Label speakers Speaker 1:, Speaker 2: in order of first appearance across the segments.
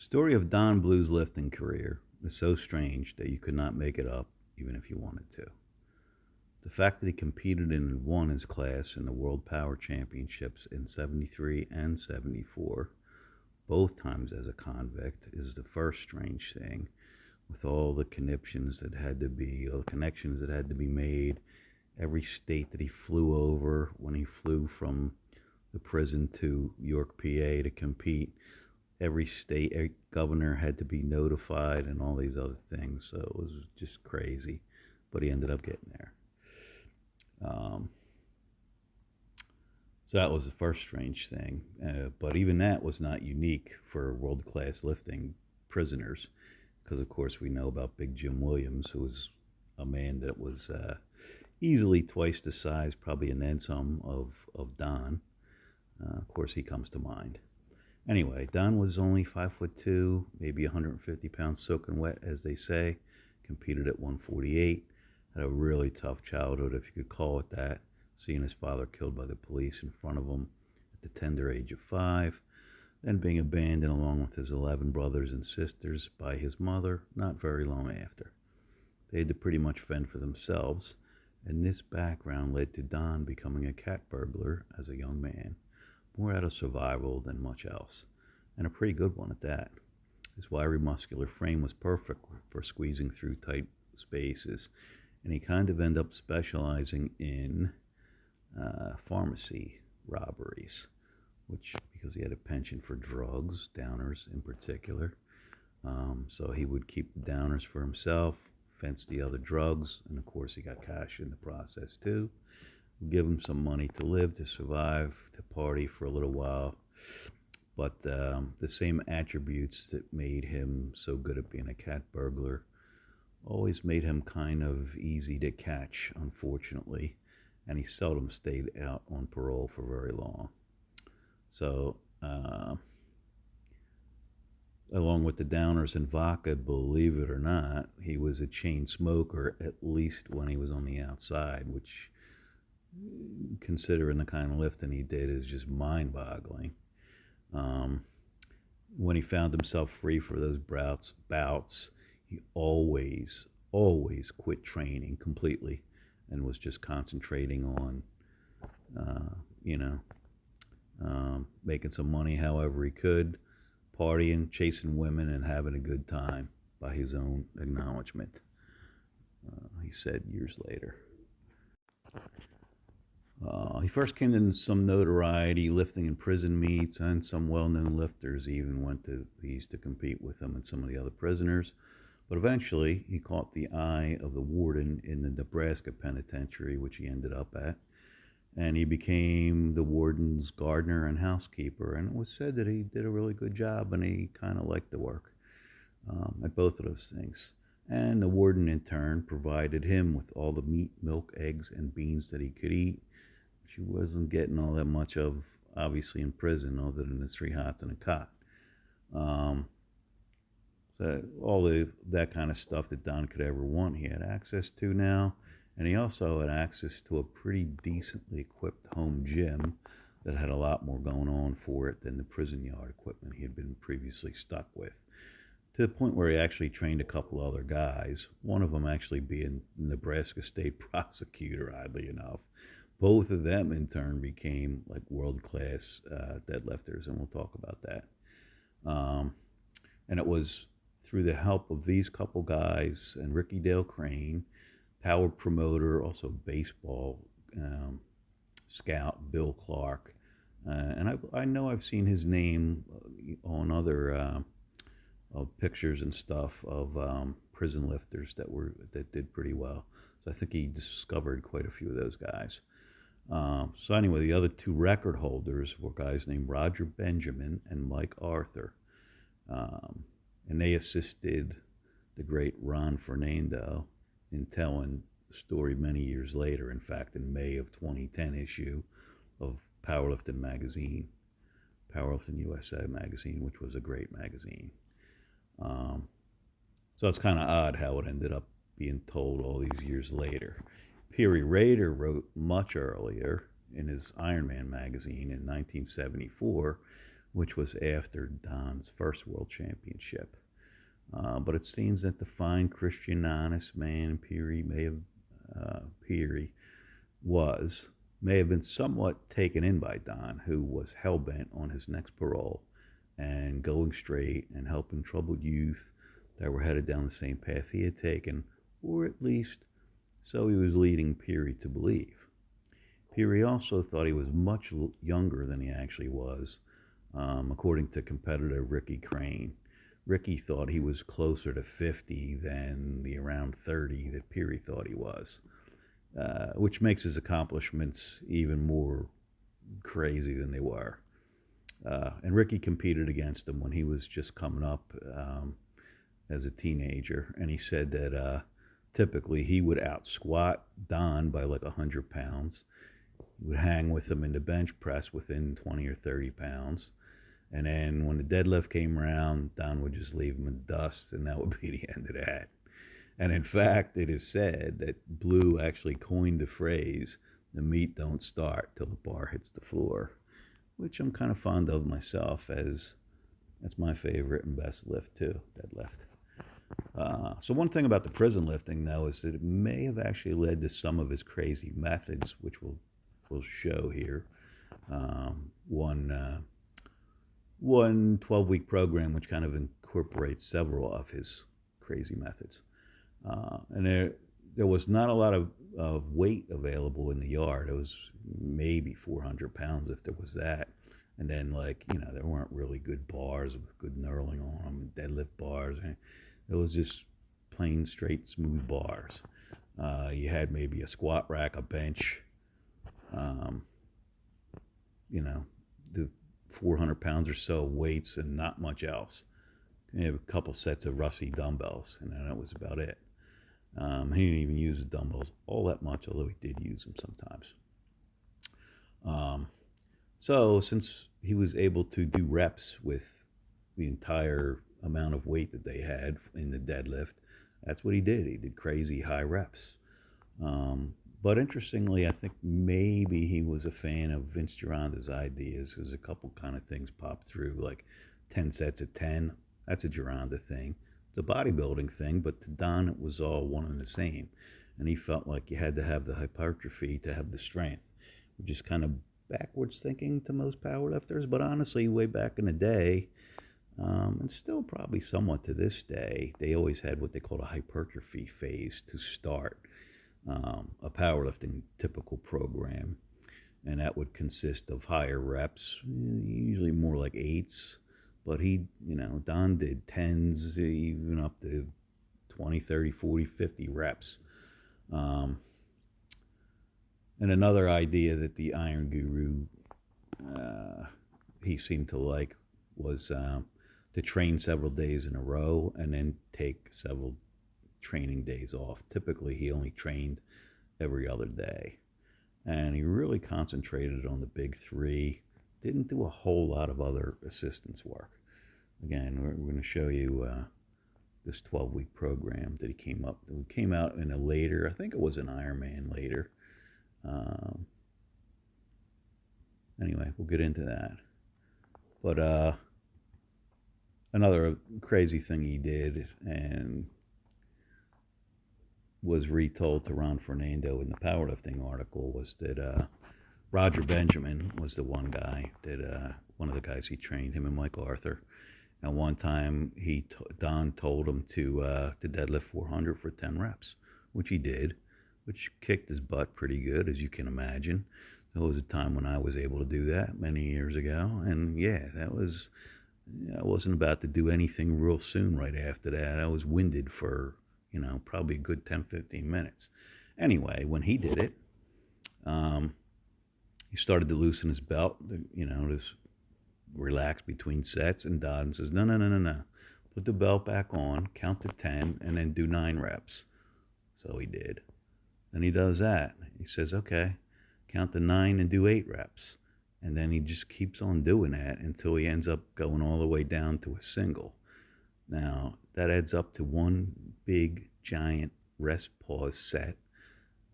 Speaker 1: Story of Don Blue's lifting career is so strange that you could not make it up even if you wanted to. The fact that he competed and won his class in the World Power Championships in 73 and 74, both times as a convict, is the first strange thing, with all the connections that had to be made, every state that he flew over when he flew from the prison to York, PA to compete. Every state governor had to be notified and all these other things. So it was just crazy. But he ended up getting there. Um, so that was the first strange thing. But even that was not unique for world class lifting prisoners. Because, of course, we know about Big Jim Williams, who was a man that was easily twice the size, probably and then some, of Don. Of course, he comes to mind. Anyway, Don was only 5'2", maybe 150 pounds soaking wet, as they say. Competed at 148. Had a really tough childhood, if you could call it that. Seeing his father killed by the police in front of him at the tender age of 5. Then being abandoned along with his 11 brothers and sisters by his mother not very long after. They had to pretty much fend for themselves, and this background led to Don becoming a cat burglar as a young man, more out of survival than much else, and a pretty good one at that. His wiry, muscular frame was perfect for squeezing through tight spaces, and he kind of ended up specializing in pharmacy robberies, which, because he had a penchant for drugs, downers in particular, so he would keep the downers for himself, fence the other drugs, and of course he got cash in the process too. Give him some money to live, to survive, to party for a little while. But the same attributes that made him so good at being a cat burglar always made him kind of easy to catch, unfortunately. And he seldom stayed out on parole for very long. So, along with the downers and vodka, believe it or not, he was a chain smoker, at least when he was on the outside, which, considering the kind of lifting he did, is just mind boggling. Um, when he found himself free for those bouts, he always quit training completely and was just concentrating on, uh, you know, making some money however he could, partying, chasing women, and having a good time, by his own acknowledgement. He said years later. He first came to some notoriety lifting in prison meets, and some well-known lifters even went to these to compete with him and some of the other prisoners. But eventually, he caught the eye of the warden in the Nebraska penitentiary, which he ended up at, and he became the warden's gardener and housekeeper. And it was said that he did a really good job, and he kind of liked the work at both of those things. And the warden, in turn, provided him with all the meat, milk, eggs, and beans that he could eat. She wasn't getting all that much of, obviously, in prison, other than the 3 hots and a cot. Um, so all that kind of stuff that Don could ever want, he had access to now, and he also had access to a pretty decently equipped home gym that had a lot more going on for it than the prison yard equipment he had been previously stuck with. To the point where he actually trained a couple other guys, one of them actually being the Nebraska state prosecutor, oddly enough. Both of them, in turn, became like world class deadlifters, and we'll talk about that. Um, and it was through the help of these couple guys and Ricky Dale Crane, power promoter, also baseball scout Bill Clark. And I know I've seen his name on other of pictures and stuff of prison lifters that did pretty well. So I think he discovered quite a few of those guys. So anyway, the other two record holders were guys named Roger Benjamin and Mike Arthur, um, and they assisted the great Ron Fernando in telling the story many years later. In fact, in May of 2010 issue of Powerlifting magazine, Powerlifting USA magazine, which was a great magazine. Um, so it's kind of odd how it ended up being told all these years later. Peary Rader wrote much earlier in his Iron Man magazine in 1974, which was after Don's first world championship. But it seems that the fine Christian, honest man Peary Peary was may have been somewhat taken in by Don, who was hell bent on his next parole and going straight and helping troubled youth that were headed down the same path he had taken, or at least so he was leading Peary to believe. Peary also thought he was much younger than he actually was, according to competitor Ricky Crane. Ricky thought he was closer to 50 than the around 30 that Peary thought he was, which makes his accomplishments even more crazy than they were. And Ricky competed against him when he was just coming up as a teenager, and he said that typically he would out squat Don by like 100 pounds. He would hang with him in the bench press within 20 or 30 pounds. And then when the deadlift came around, Don would just leave him in dust, and that would be the end of that. And in fact, it is said that Blue actually coined the phrase, the meat don't start till the bar hits the floor, which I'm kind of fond of myself, as that's my favorite and best lift too, deadlift. So one thing about the prison lifting, though, is that it may have actually led to some of his crazy methods, which we'll show here. One 12-week program which kind of incorporates several of his crazy methods. And there was not a lot of weight available in the yard. It was maybe 400 pounds if there was that. And then, like, there weren't really good bars with good knurling on them, deadlift bars. It was just plain, straight, smooth bars. You had maybe a squat rack, a bench, the 400 pounds or so weights, and not much else. You have a couple sets of rusty dumbbells, and that was about it. He didn't even use the dumbbells all that much, although he did use them sometimes. So since he was able to do reps with the entire amount of weight that they had in the deadlift, that's what he did. He did crazy high reps. But interestingly, I think maybe he was a fan of Vince Gironda's ideas, because a couple kind of things popped through, like 10 sets of 10. That's a Gironda thing. It's a bodybuilding thing, but to Don it was all one and the same. And he felt like you had to have the hypertrophy to have the strength, which is kind of backwards thinking to most powerlifters. But honestly, way back in the day, and still probably somewhat to this day, they always had what they called a hypertrophy phase to start a powerlifting typical program, and that would consist of higher reps, usually more like eights, but Don did tens, even up to 20, 30, 40, 50 reps. And another idea that the Iron Guru he seemed to like was to train several days in a row and then take several training days off. Typically, he only trained every other day. And he really concentrated on the big three. Didn't do a whole lot of other assistance work. Again, we're going to show you this 12-week program that he came up. It came out in a later, I think it was an Ironman later. Anyway, we'll get into that. But another crazy thing he did, and was retold to Ron Fernando in the powerlifting article, was that Roger Benjamin was the one guy that one of the guys he trained, him and Mike Arthur. And one time Don told him to deadlift 400 for 10 reps, which he did, which kicked his butt pretty good, as you can imagine. There was a time when I was able to do that many years ago, and yeah, I wasn't about to do anything real soon right after that. I was winded for probably a good 10-15 minutes. Anyway, when he did it, he started to loosen his belt, to relax between sets, and Don says, no. Put the belt back on, count to 10, and then do 9 reps. So he did. Then he does that. He says, okay, count to 9 and do 8 reps. And then he just keeps on doing that until he ends up going all the way down to a single. Now, that adds up to one big, giant rest pause set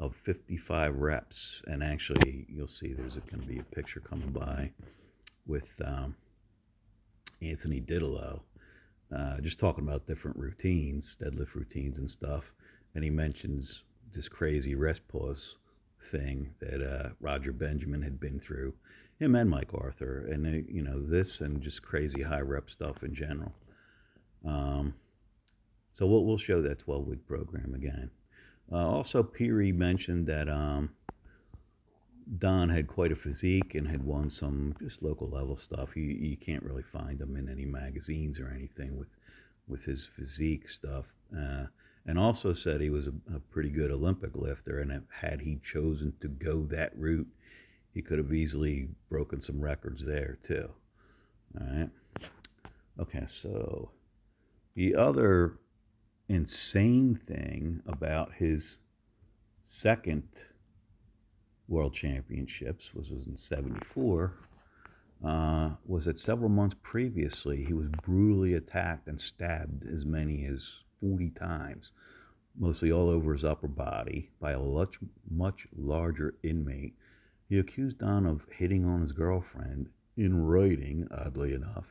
Speaker 1: of 55 reps. And actually, you'll see there's going to be a picture coming by with Anthony Diddolo, just talking about different routines, deadlift routines and stuff. And he mentions this crazy rest pause thing that Roger Benjamin had been through, him and Mike Arthur, and this and just crazy high rep stuff in general. Um, so we'll show that 12-week program again. Also, Peary mentioned that Don had quite a physique and had won some just local level stuff. You can't really find him in any magazines or anything with his physique stuff. And also said he was a pretty good Olympic lifter, and had he chosen to go that route, he could have easily broken some records there too. All right. Okay, so the other insane thing about his second World Championships, was in '74, was that several months previously he was brutally attacked and stabbed as many as 40 times, mostly all over his upper body, by a much larger inmate. He accused Don of hitting on his girlfriend in writing, oddly enough.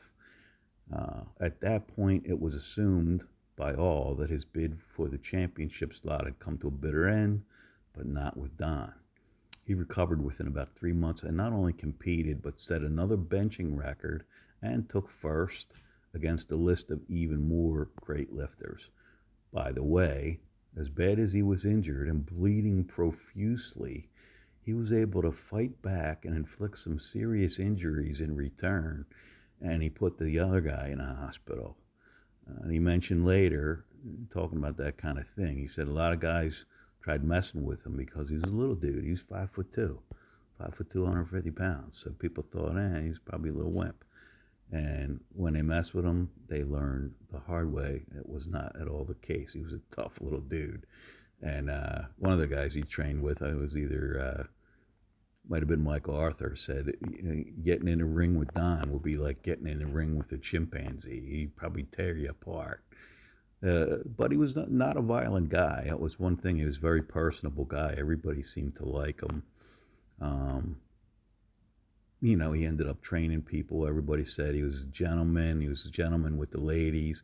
Speaker 1: At that point, it was assumed by all that his bid for the championship slot had come to a bitter end, but not with Don. He recovered within about 3 months and not only competed, but set another benching record and took first against a list of even more great lifters. By the way, as bad as he was injured and bleeding profusely, he was able to fight back and inflict some serious injuries in return, and he put the other guy in a hospital. And he mentioned later, talking about that kind of thing, he said a lot of guys tried messing with him because he was a little dude. He was 5'2", 5'2", 150 pounds. So people thought, he's probably a little wimp. And when they messed with him, they learned the hard way it was not at all the case. He was a tough little dude. And one of the guys he trained with, I was either might have been Michael Arthur, said getting in a ring with Don would be like getting in a ring with a chimpanzee. He'd probably tear you apart. But he was not a violent guy. That was one thing. He was a very personable guy. Everybody seemed to like him. Um, he ended up training people. Everybody said he was a gentleman. He was a gentleman with the ladies.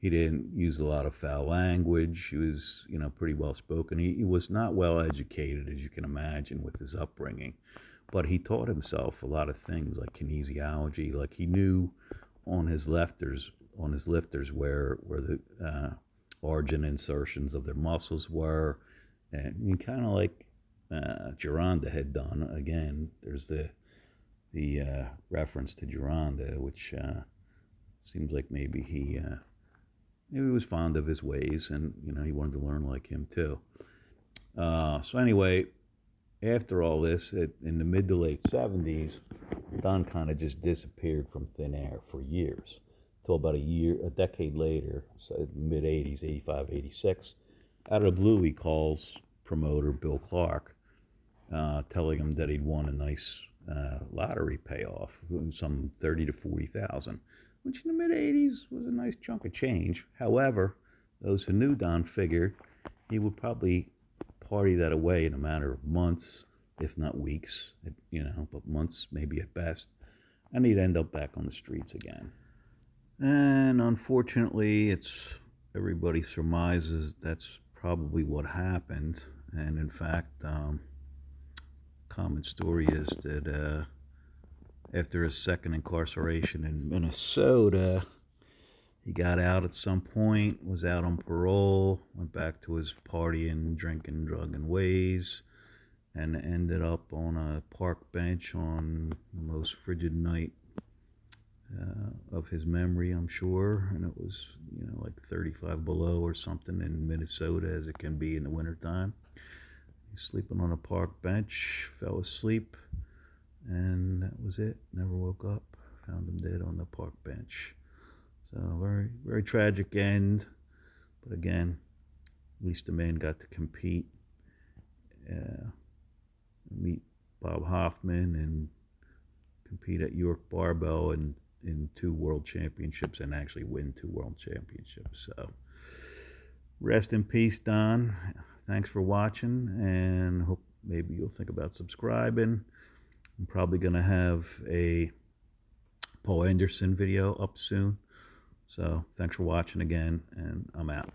Speaker 1: He didn't use a lot of foul language. He was, pretty well spoken. He was not well educated, as you can imagine, with his upbringing. But he taught himself a lot of things like kinesiology. Like he knew on his lifters where the origin insertions of their muscles were, and kind of like Gironda had done. Again, there's the reference to Gironda, which seems like maybe he was fond of his ways, and he wanted to learn like him too. So anyway, after all this, in the mid to late '70s, Don kind of just disappeared from thin air for years, till about a decade later, so mid '80s, '85, '86. Out of the blue, he calls promoter Bill Clark, telling him that he'd won a nice lottery payoff, some 30 to 40,000, which in the mid '80s was a nice chunk of change. However, those who knew Don figured he would probably party that away in a matter of months, if not weeks, but months maybe at best, and he'd end up back on the streets again. And unfortunately, everybody surmises that's probably what happened. And in fact, common story is that after his second incarceration in Minnesota, he got out at some point, was out on parole, went back to his partying, drinking, drugging ways, and ended up on a park bench on the most frigid night of his memory, I'm sure. And it was, like 35 below or something in Minnesota, as it can be in the wintertime. He's sleeping on a park bench, fell asleep, and that was it. Never woke up. Found him dead on the park bench. So very, very tragic end. But again, at least the man got to compete, meet Bob Hoffman, and compete at York Barbell in 2 world championships, and actually win 2 world championships. So rest in peace, Don. Thanks for watching, and hope maybe you'll think about subscribing. I'm probably going to have a Paul Anderson video up soon. So thanks for watching again, and I'm out.